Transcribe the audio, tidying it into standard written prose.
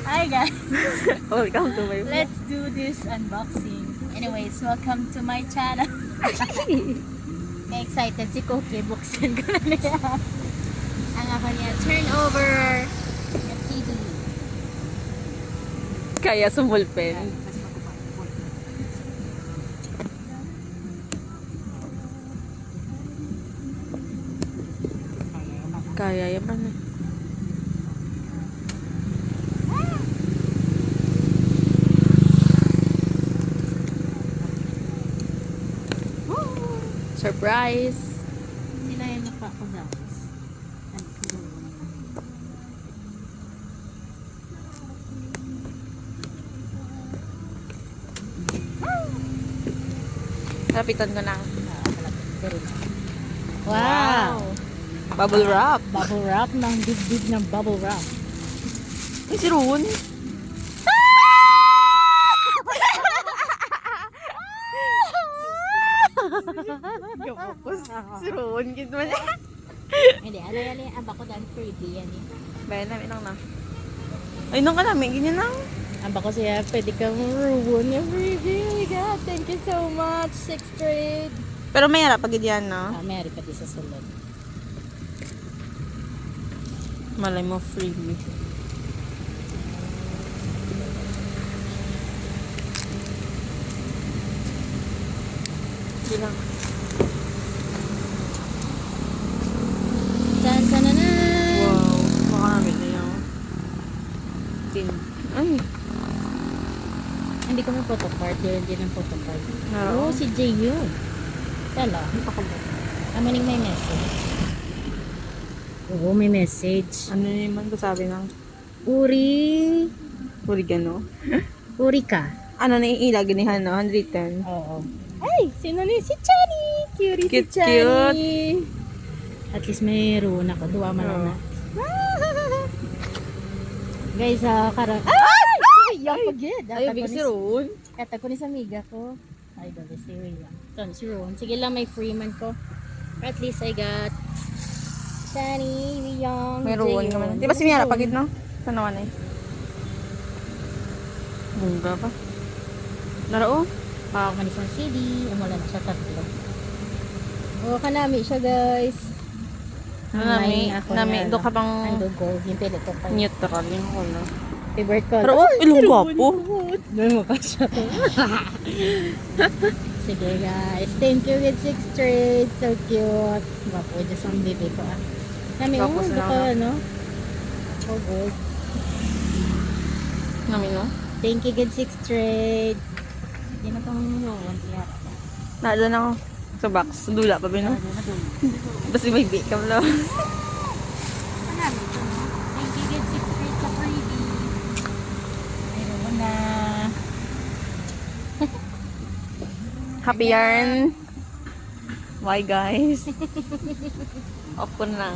Hi guys. Welcome to my vlog. Let's do this unboxing. Anyways, welcome to my channel. Kaya excited si Cookie. Buksan ko na niya. Ang ako niya, turnover na CD. Kaya sumulpen. Kaya yaman eh. Surprise! Sila yung mukha ko guys. Lapitan ko lang. Wow! Bubble wrap. Bubble wrap ng big ng bubble wrap. Ay, si Ron. Gapos. Si Ron. Gito man. Hindi, ano yan? Aba ko dahil freebie yan eh. Bayan namin lang na. Ay, nung ka namin. Ganyan lang. Aba ko siya, pwede kang ruin yung freebie. Oh my God, thank you so much. 6th grade. Pero may harap pag yan, no? Meron pati sa sulod. Malay mo, freebie. Hindi lang. Tan tanana. Wow. Baka namin na yung tin. Ay. Hindi kami photocard. Hindi ng photocard. Naroon. Oo, si Jay yun. Sala. Amaning may message. Oo, may message. Ano naman ko sabi ng Uri. oregano? Uri ka. Ano na iilagay ni Hana? 110. Oo. Ay, sino ni? Si Chani. Cutie Cute, si Chani. At least mayroon ako. Duwa man lang na. Guys, karang... Ay! Yung pagid. Ay, big si Ron. Kata ko ni sa amiga ko. Ay, dali si William. Ito, si Ron. Sige lang, may freeman ko. At least I got Shani, William, May Ron ka man. Di ba si Miara pagid, no? Sa naman eh. Bunga pa. Narao? Pakak man isang CD. Wala na siya tatlo. O, kanami siya, guys. Nami, do ka bang Ando gold. Yung pilit ko pa. neutral yung color. Favorite color. Pero, ilong gwapo. Doon mo pa siya. Sige guys. Thank you with 6th grade. So cute. Gwapo. Diyos ang baby ko ah. Nami, Gwapo oh, sila, baka no? ano. Oh, gold. Nami, no? Thank you good 6th grade. Hindi na pang yun. Naadan ako sa box. Dula pa ba, no? Basta may bake ka lang. Thank you good 6th grade sa freebie. Mayroon mo na. Happy yarn. Why, guys? Off ko na lang.